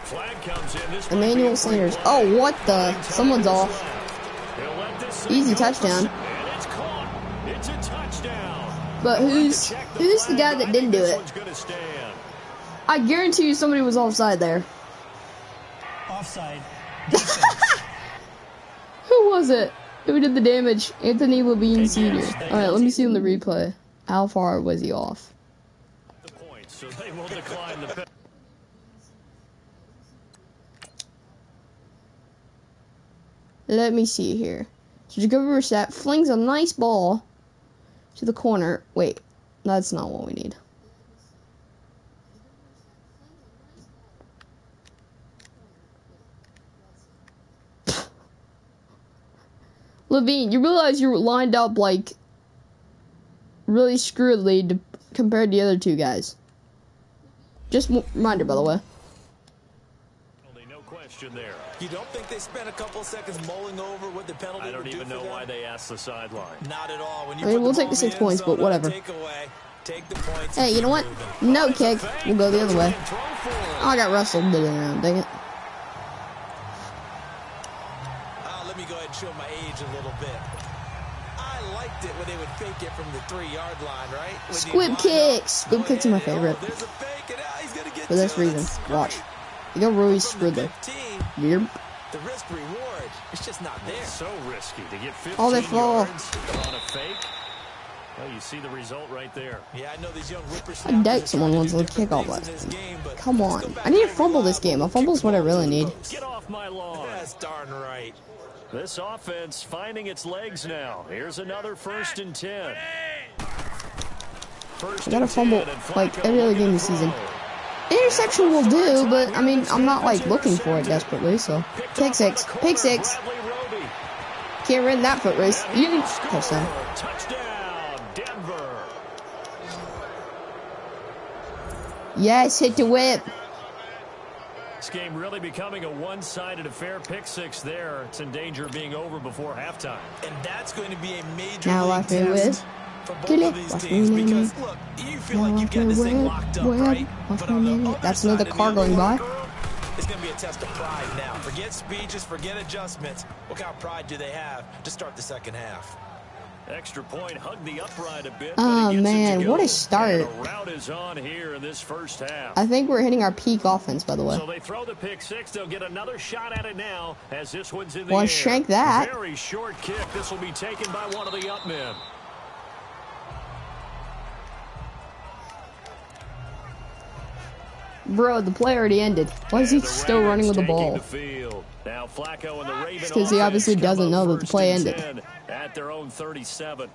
Flag comes in. This Emmanuel Sanders. Oh, what the? Someone's off. Easy touchdown. And it's caught. It's a touchdown. But who's the guy that didn't do it? I guarantee you somebody was offside there. Offside. Who was it? Who did the damage? Anthony Levine Sr. Alright, let me see on the replay. How far was he off? The point, so they will decline the penalty. Let me see here. So Jacoby Brissett flings a nice ball to the corner. Wait, that's not what we need. Levine, you realize you're lined up like really screwedly compared to the other two guys. Just reminder, by the way. No question there. You don't think they spent a couple seconds mulling over what the penalty I don't would do even for know them? why they asked the sideline. Not at all. When you I mean, put we'll the take the ball 6 in points, the but zone, whatever. take away, take the points. Hey, you know what? No kick. We'll go the other way. Oh, I got Russell did it around. Dang it. Let me go ahead and show my age a little bit. I liked it when they would fake it from the 3-yard line, right? When Squib kicks. Squib kicks are my favorite. There's a fake, and he's gonna get For this to it. reason. That's Watch. great. You go Ruiz From screwed the there. 15, Yep. the risk reward, it's just not there. So risky to get 15 Oh, they fall. yards on a fake. Well, you see the result right there. Yeah, I know these young I whippersnappers doubt someone wants to kick off last time. Come on. I need to fumble this game. A fumble's what I really need. Get off my lawn. That's darn right. This offense finding its legs now. Here's another 1st and 10. I gotta fumble like every other game this season. Interception will do, but I mean, I'm not like looking for it desperately, so. Pick six. Pick six. Can't run that foot race. You didn't. Touchdown. Touchdown, Denver. Yes, hit the whip. This game really becoming a one-sided affair. Pick 6 there. It's in danger of being over before halftime. And that's going to be a major Now league watch me whip. test for both of these teams because, look, you feel like you've got this thing locked up, right? But on the other That's side another of car the going by. it's going to be a test of pride now. Forget speeches, forget adjustments. What kind of pride do they have to start the second half? Extra point, hugged the upright a bit. Oh, but he gets it man, to go. what a start. And the route is on here in this first half. I think we're hitting our peak offense, by the way. So they throw the pick 6. They'll get another shot at it now as this one's in the Well, air. shank that. Very short kick. This will be taken by one of the up men. Bro, the play already ended. Why is he still running with the ball? Now Flacco and the Raven Because he obviously doesn't know that the play ended. At their own 37.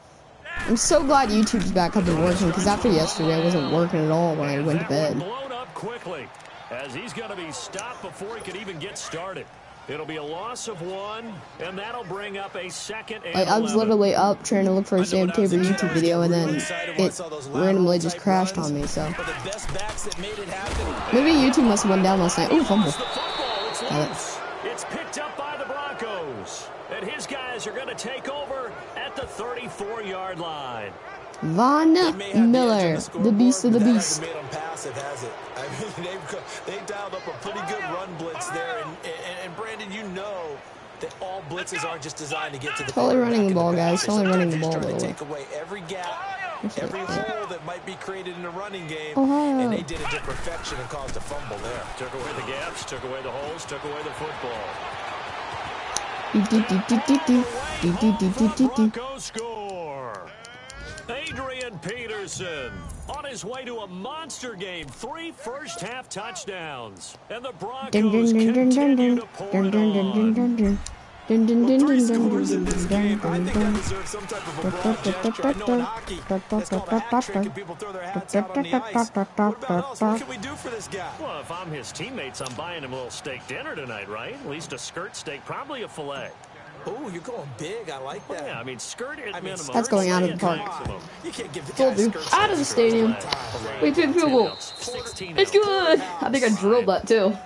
I'm so glad YouTube's back up and working, because after yesterday, I wasn't working at all when I went to bed. Blown up quickly as he's going to be stopped before he could even get started. It'll be a loss of 1, and that'll bring up a 2nd and I was 11. literally up trying to look for a Sam Tabor YouTube video, and then it randomly just crashed on me, so. Maybe YouTube must have went down last night. Ooh, fumble. It's picked up by the Broncos, and his guys are going to take over at the 34-yard line. Von Miller, the beast of the beast. Made them passive, has it? I mean, they dialed up a pretty good run blitz there, and Brandon, you know that all blitzes aren't just designed to get to the Totally running the ball, guys. Totally running the ball, by the way. Take away every gap, every hole that might be created in a running game, Ohio. and they did it to perfection and caused a fumble there. Took away the gaps, took away the holes, took away the football. Broncos score. Adrian Peterson on his way to a monster game. 3 first-half touchdowns. And the Broncos continue to pour it on. Well, 3 scores in this game. I think that deserves some type of a broad gesture. I know in hockey, that's called a hat trick, and people throw their hats out on the ice. What about us? What can we do for this guy? Well, if I'm his teammates, I'm buying him a little steak dinner tonight, right? At least a skirt steak, probably a filet. Oh, you're going big. I like that. Yeah, I mean, skirt at minimum. That's going out of the park. You can't give the Told guy you. skirts Out of the stadium. We took field goal. It's good. I think I drilled that too.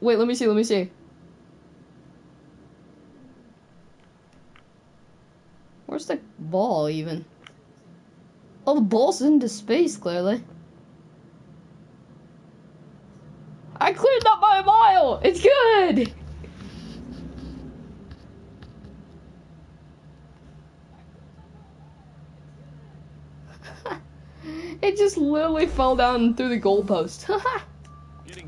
Wait, let me see. Where's the ball even? Oh, the ball's into space, clearly. I cleared that by a mile! It's good! It just literally fell down through the goalpost.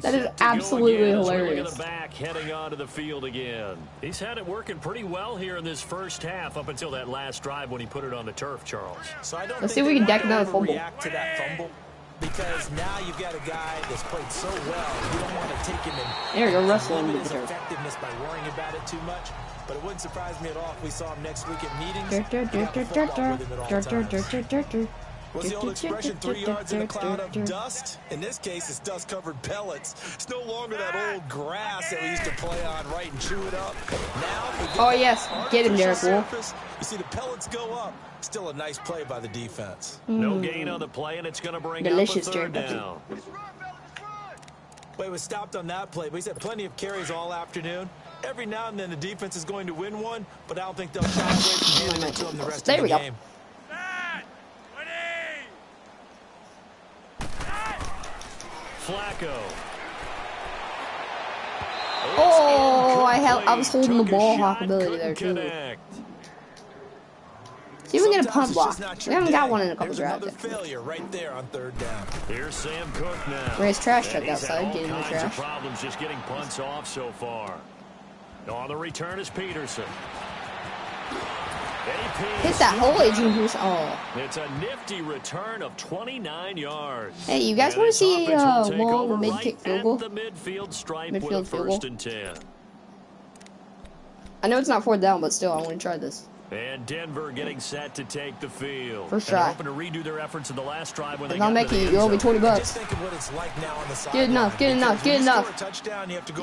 That is absolutely hilarious. Look at the back heading onto the field again. He's had it working pretty well here in this first half up until that last drive when he put it on the turf, Charles. So I don't Let's see if we can deck another fumble. React to that fumble because now you've got a guy that's played so well. You don't want to take him in. There you go, wrestling limit with his the turf. effectiveness by worrying about it too much. But it wouldn't surprise me at all if we saw him next week at meetings. What's the old expression, 3 yards in a cloud of dust? In this case, it's dust-covered pellets. It's no longer that old grass that we used to play on, right, and chew it up. Now, oh yes, get him, Derek Wolf. You see the pellets go up. Still a nice play by the defense. No gain on the play, and it's going to bring delicious up a third Derek down. Well, it was stopped on that play, but he's had plenty of carries all afternoon. Every now and then the defense is going to win one, but I don't think they'll shy away from handing it to him the rest of the game. Flacco. Oh, I was holding the ball hawkability there too. See if we can get a punt block. We haven't got one in a couple drives yet. Failure right there on third down. Here's Sam Cook now. Raise trash truck outside, getting in the trash. Problems just getting punts off so far. On the return is Peterson. Hit that hole, Adrian Peterson. Oh. It's a nifty return of 29 yards. Hey, you guys want to see a long mid-kick field goal? The midfield stripe midfield field goal. 1st and 10. I know it's not 4th down, but still, I want to try this. And Denver getting set to take the field. First try. Hoping to redo their efforts in the last drive when if I'm making it, you owe me $20. Get enough. You owe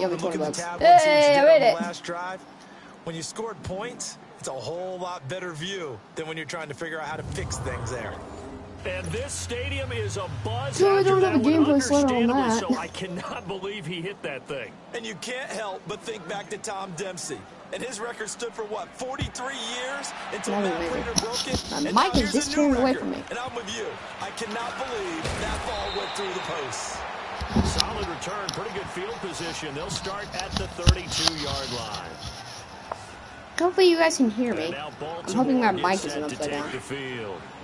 me $20. Hey, I made it. When you scored points, it's a whole lot better view than when you're trying to figure out how to fix things there. And this stadium is a buzz. Dude, I don't have a gameplay slot on that. So I cannot believe he hit that thing. And you can't help but think back to Tom Dempsey. And his record stood for what, 43 years until Matt Prater broke it. The mic is just turning away from me. And I'm with you. I cannot believe that ball went through the post. Solid return, pretty good field position. They'll start at the 32-yard line. Hopefully you guys can hear me. I'm hoping my mic isn't upside down.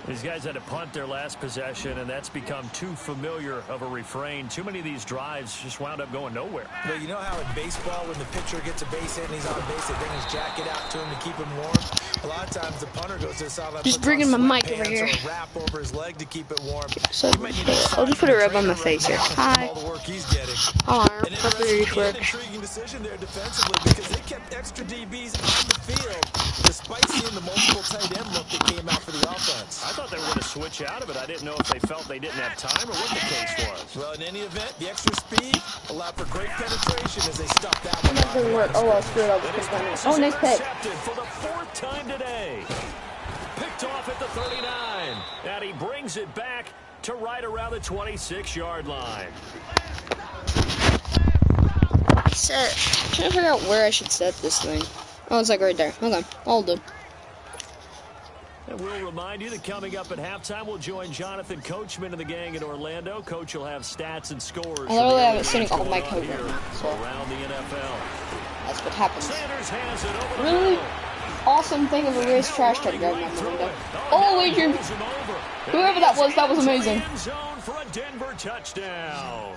These guys had to punt their last possession, and that's become too familiar of a refrain. Too many of these drives just wound up going nowhere. Well, you know how in baseball, when the pitcher gets a base hit and he's on base, they bring his jacket out to him to keep him warm. A lot of times the punter goes to the sideline, just bringing my mic over here. Or a wrap over his leg to keep it warm. So I'll just put it right on my face here. Hi. All the work he's getting. Hold on, pretty quick. Intriguing decision there defensively because they kept extra DBs on the field despite seeing the multiple tight end look that came out for the offense. I thought they were going to switch out of it. I didn't know if they felt they didn't have time or what the case was. Well, in any event, the extra speed allowed for great penetration as they stuffed that one. That didn't work. Oh, well, screw it up. Oh, nice pick. For the 4th time today. Picked off at the 39. And he brings it back to right around the 26-yard line. Set. Trying to figure out where I should set this thing. Oh, it's like right there. Okay, I'll do. And we'll remind you that coming up at halftime, we'll join Jonathan Coachman and the gang in Orlando. Coach will have stats and scores. I literally have it sitting on my coat right now. So around the NFL. That's what happens. Sanders has it over really awesome thing of a race trash truck driving out the window. Oh, Adrian! Whoever that was amazing. For a Denver touchdown.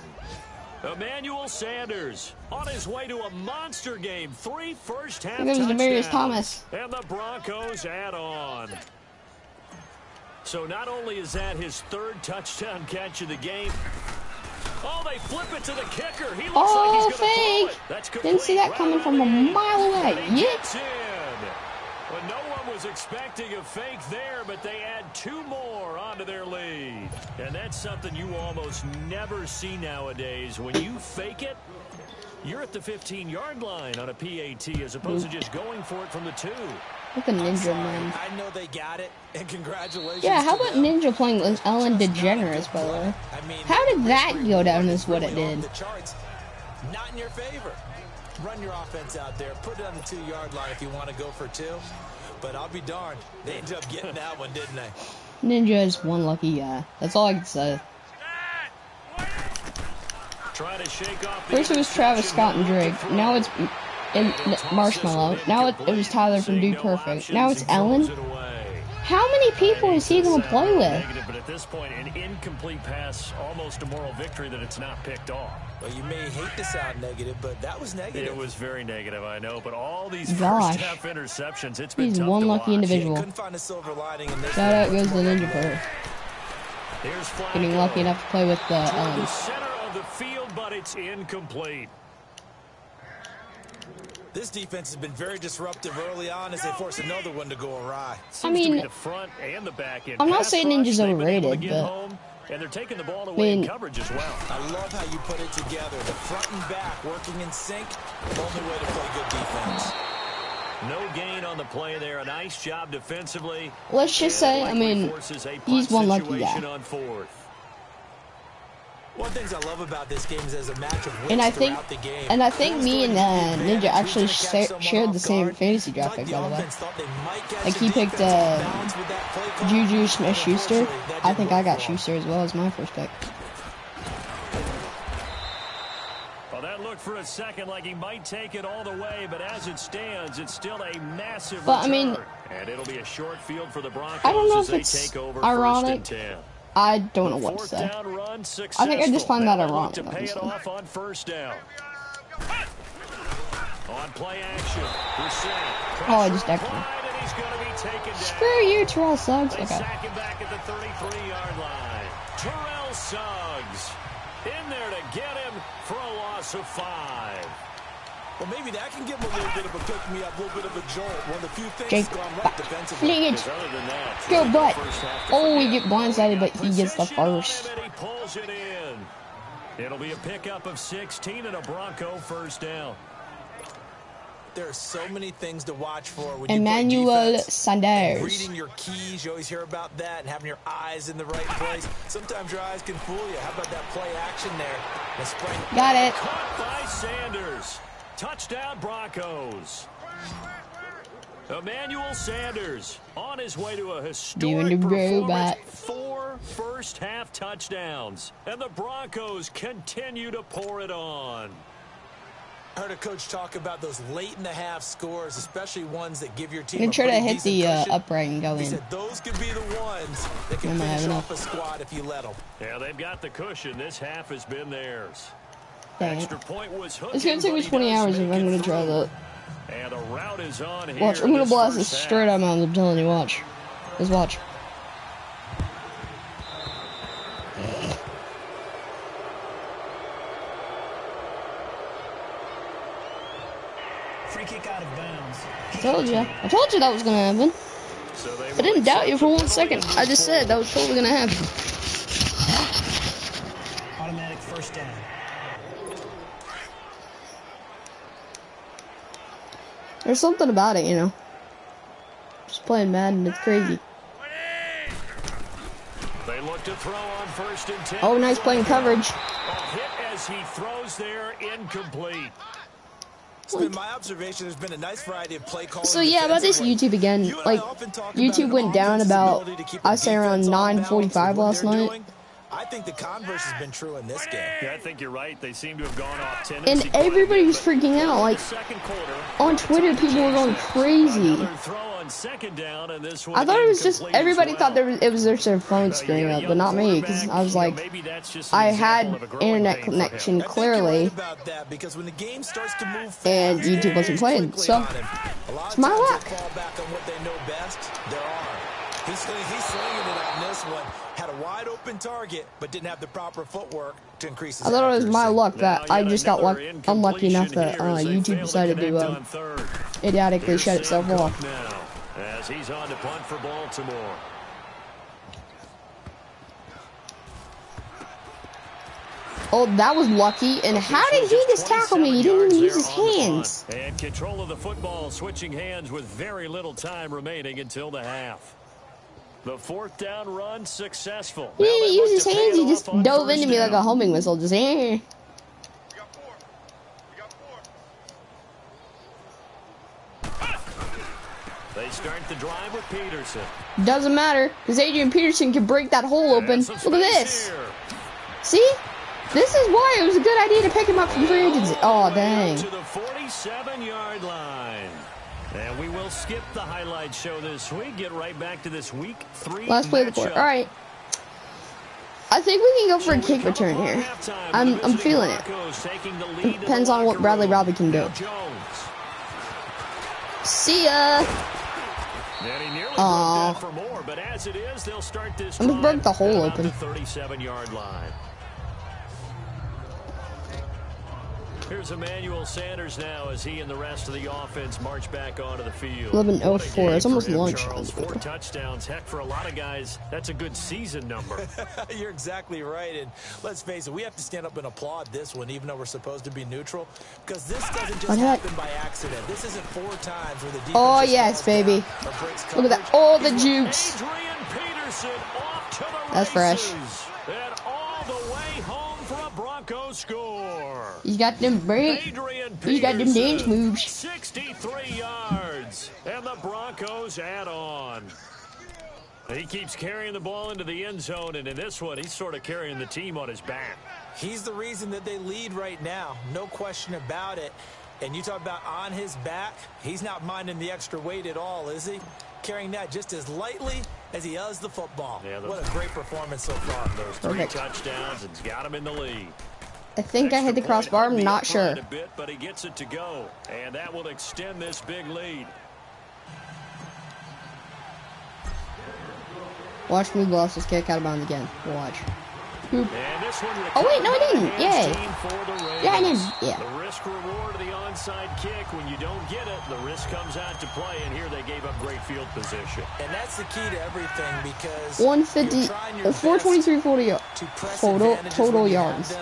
Emmanuel Sanders on his way to a monster game. 3 first-half touchdowns. Demarius Thomas. And the Broncos add on. So not only is that his 3rd touchdown catch of the game. Oh, they flip it to the kicker. He looks like he's going to throw it. That's complete. Didn't see that coming from a mile away. Gets in. When no one was was expecting a fake there, but they add 2 more onto their lead. And that's something you almost never see nowadays. When you fake it, you're at the 15-yard line on a PAT as opposed to just going for it from the 2. Look at Ninja, man. I know they got it, and congratulations. Yeah, how about Ninja playing with Ellen DeGeneres, by the way? How did that go down as what it did? The charts, not in your favor. Run your offense out there. Put it on the 2-yard line if you want to go for 2. But I'll be darned. They ended up getting that one, didn't they? Ninja is one lucky guy. That's all I can say. Try to shake off First it was Travis Scott and Drake. Now it's Marshmallow. Now it was Tyler from Dude Perfect. Now it's Ellen. How many people is he going to play with? But at this point, an incomplete pass, almost a moral victory that it's not picked off. Well, you may hate to sound negative, but that was negative. It was very negative, I know. But all these Gosh. first-half interceptions, it's been He's tough one to lucky watch. individual. Couldn't find a silver lining in this. Shout out goes to Ninja for Here's getting lucky enough to play with Ellen. the center of the field, but it's incomplete. This defense has been very disruptive early on as they force another one to go awry. I mean, the front and the back end. I'm not Pass saying rush, Ninja's they've been able to overrated, get but home, and they're taking the ball away in coverage as well. I love how you put it together. The front and back working in sync. The only way to play good defense. No gain on the play there. A nice job defensively. let's just say, I mean, he's one lucky guy. On 4th. One of the things I love about this game is there's a match of wins And I think, throughout the game. me and Ninja actually shared the same fantasy draft pick, by the way. Like he picked Juju Smith-Schuster. I think I got Schuster as well as my first pick. Well, that looked for a second like he might take it all the way, but as it stands, it's still a massive But I mean, return. And it'll be a short field for the Broncos I don't know as if they it's take over ironic. 1st and 10. I don't know what to say. I think I just find that ironic. To pay it off on 1st down. On play action. Oh, I just decked him. Screw you, Terrell Suggs. Okay. Sack him back at the 33-yard line. Terrell Suggs in there to get him for a loss of 5. Well, maybe that can give him a little bit of a pick-me-up, a little bit of a jolt. One of the few things Jake, that's gone right defensively. Go, butt. Oh, we get blindsided, but he gets the first. He pulls it in. It'll be a pickup of 16 and a Bronco 1st down. There are so many things to watch for when Emmanuel you play defense. Sanders. Reading your keys, you always hear about that, and having your eyes in the right place. Sometimes your eyes can fool you. How about that play action there? Got it. Caught by Sanders. Touchdown Broncos. Emmanuel Sanders on his way to a historic performance. 4 first-half touchdowns. And the Broncos continue to pour it on. I heard a coach talk about those late-in-the-half scores, especially ones that give your team You can try to hit the cushion. upright and go He in. said those could be the ones that can finish off a squad if you let them. Yeah, they've got the cushion. This half has been theirs. Dang Extra point was hooking, it's gonna take me 20 hours if I'm gonna try that. And the route is on here. Watch, I'm gonna blast this straight out of my mouth. I'm telling you, watch. Just watch. Free kick out of bounds. I told you that was gonna happen. I didn't doubt you for 1 second. I just said that was totally gonna happen. Automatic 1st down. There's something about it, you know. Just playing Madden, it's crazy. They look to throw on 1st and 10. Oh, nice playing coverage. A hit as he throws there, incomplete. It's been my observation. There's been a nice variety of play calls. So yeah, about this YouTube again. Like, YouTube went down about, I say around 9:45 last night. I think the converse has been true in this game. Yeah, I think you're right. They seem to have gone off 10. And everybody was freaking out. Like, on Twitter, people were going crazy. I thought it was just, everybody thought it was their phone screwing up, but not me, because I was like, I had internet connection clearly, and YouTube wasn't playing, so it's my luck. He's slinging it on this one. Had a wide open target, but didn't have the proper footwork to increase his I thought it was my accuracy. luck that I just got unlucky enough that YouTube decided to idiotically shut itself off. As he's on to punt for Baltimore. Oh, that was lucky. And how did he just tackle me? He didn't even use his hands. And control of the football, switching hands with very little time remaining until the half. The fourth down run successful. He didn't even use his hands. He just dove into me like a homing missile. Just eh. They start the drive with Peterson. Doesn't matter, because Adrian Peterson can break that hole open. Look at this. Here. See? This is why it was a good idea to pick him up from free agency. Oh, dang. To the 47-yard line. And we will skip the highlight show this week. Get right back to this week 3 Last play of the quarter. All right. I think we can go for a kick return here. I'm feeling it. It depends on what Bradley Robbie can do. See ya. Aw. I just broke the hole open. 37-yard line. Here's Emmanuel Sanders now as he and the rest of the offense march back onto the field. 11:04. It's almost lunch. 4 touchdowns. Heck, for a lot of guys, that's a good season number. You're exactly right. And let's face it, we have to stand up and applaud this one, even though we're supposed to be neutral. Because this doesn't just happen by accident. This isn't 4 times where the defense. Oh, yes, baby. Look at that. Oh, the jukes. That's fresh. And all the way home for a Broncos score. He's got them break. He's got them dance moves. 63 yards. And the Broncos add on. He keeps carrying the ball into the end zone, and in this one, he's sort of carrying the team on his back. He's the reason that they lead right now. No question about it. And you talk about on his back, he's not minding the extra weight at all, is he? Carrying that just as lightly as he does the football. Yeah, what a great performance so far. Those 3 touchdowns, it's got him in the lead. I think I hit the crossbar. I'm not sure. But he gets it to go, and that will extend this big lead. Watch me lost this kick out of bounds again. Watch. Oh wait, no I didn't. Yay. Yeah, I didn't. Yeah. The risk reward of the onside kick. When you don't get it, the risk comes out to play, and here they gave up great field position. And that's the key to everything, because 150 or 423 total yards.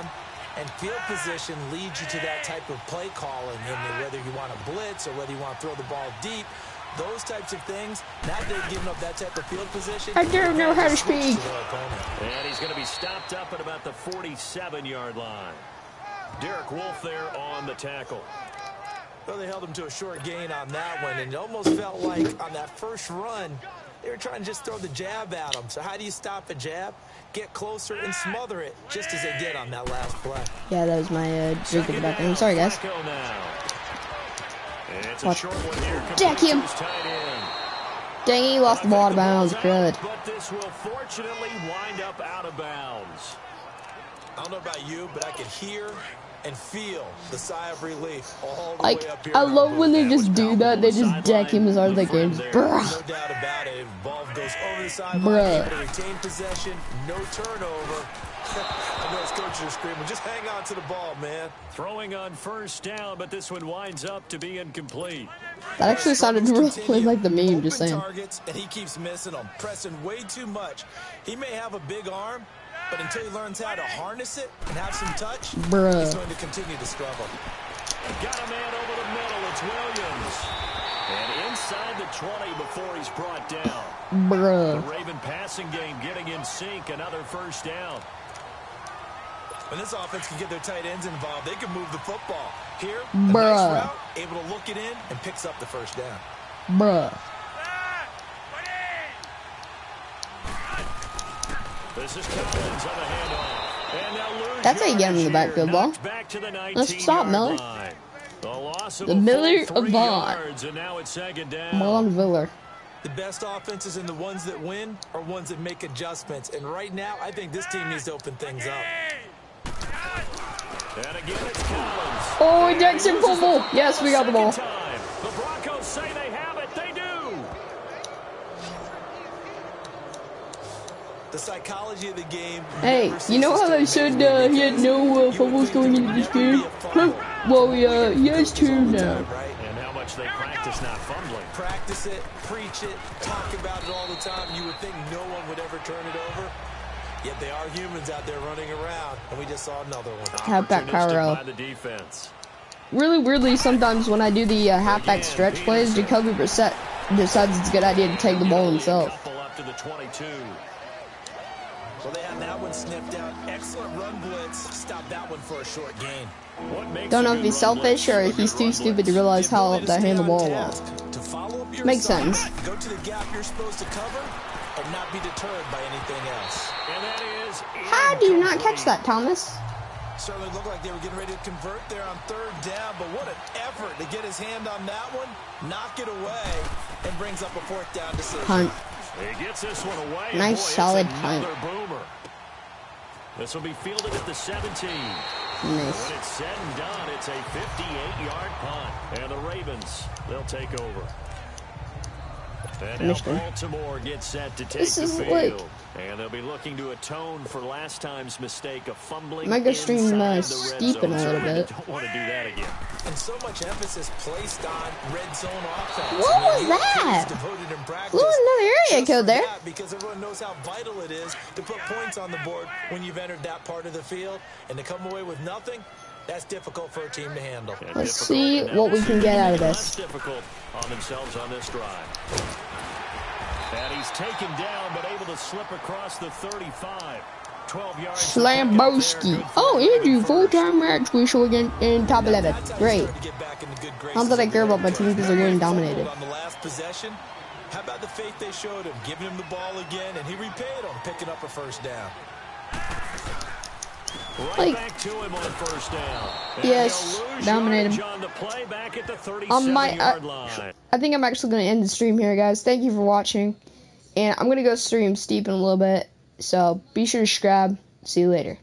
And field position leads you to that type of play calling, and whether you want to blitz or whether you want to throw the ball deep. Those types of things, now they've given up that type of field position. I don't know how to speak. And he's going to be stopped up at about the 47-yard line. Derek Wolfe there on the tackle. Well, they held him to a short gain on that one, and it almost felt like on that first run, they were trying to just throw the jab at him. So how do you stop a jab? Get closer and smother it, just as they did on that last play. Yeah, that was my drink in the back. I'm sorry, guys. Watch. Deck him. Dang, he lost the ball out of bounds. Good. But this will fortunately wind up out of bounds. I don't know about you, but I can hear and feel the sigh of relief all the way up here. I love when they just do that. They just deck him as hard as they can. Bruh. No doubt about it. Ball goes over the sideline, able to retain possession, no turnover. I know his coaches are screaming, just hang on to the ball, man. Throwing on first down, but this one winds up to be incomplete. That actually sounded really like the meme, just saying. Targets, and he keeps missing them, pressing way too much. He may have a big arm, but until he learns how to harness it and have some touch, he's going to continue to struggle. Got a man over the middle. It's Williams. And inside the 20 before he's brought down. The Raven passing game getting in sync. Another first down. When this offense can get their tight ends involved, they can move the football. Here, a nice route, able to look it in, and picks up the first down. This is Collins on the handoff. And now that's how you get him in the backfield ball. Let's stop Miller. The Miller of Vaughn. And now it's second down. Marlon Viller. The best offenses and the ones that win are ones that make adjustments. And right now, I think this team needs to open things up. And again, it's Collins. Oh, Jackson fumble. Yes, we got the ball. The Broncos say they have it. They do. The psychology of the game. Hey, you know how they said he had no fumbles going into this game? Huh? Well, he has 2 now. And how much much they practice not fumbling. Practice it, preach it, talk about it all the time. You would think no one would ever turn it over. Yet they are humans out there running around, and we just saw another one. Halfback power up. By the defense. Really weirdly, sometimes when I do the halfback stretch plays, Jacoby Brissett decides it's a good idea to take the ball himself. Up to the 22. Well, they had that one sniffed out. Excellent run blitz. Stop that one for a short gain. Don't know if he's selfish or he's too stupid to realize how to handle the ball well. Makes sense. Go to the gap you're supposed to cover and not be deterred by anything else. And that is How do you not catch that, Thomas? Certainly looked like they were getting ready to convert there on third down, but what an effort to get his hand on that one, knock it away, and brings up a fourth down decision. Punt. He gets this one away. Nice, boy, solid another punt. Boomer. This will be fielded at the 17. Nice. When it's said and done, it's a 58-yard punt. And the Ravens, they'll take over. And now Baltimore gets set to take the field. And they'll be looking to atone for last time's mistake of fumbling. Mega stream steeping a little bit. Don't want to do that again. And so much emphasis placed on red zone offense. What was that? Ooh, another area code there. Because everyone knows how vital it is to put points on the board when you've entered that part of the field. And to come away with nothing, that's difficult for a team to handle. Let's see what we can get out of this. Difficult on themselves on this drive. And he's taken down, but able to slip across the 35. 12 yards. Slamboski. Oh, Andrew, full-time match whistle again in top 11. Great. Not that I care about my team because they're getting dominated. On the last possession, how about the faith they showed him, giving him the ball again, and he repaid them, picking up a first down. Right back to him on first down. Yes, dominate him. I think I'm actually going to end the stream here, guys. Thank you for watching. And I'm going to go stream Steep in a little bit. So be sure to subscribe. See you later.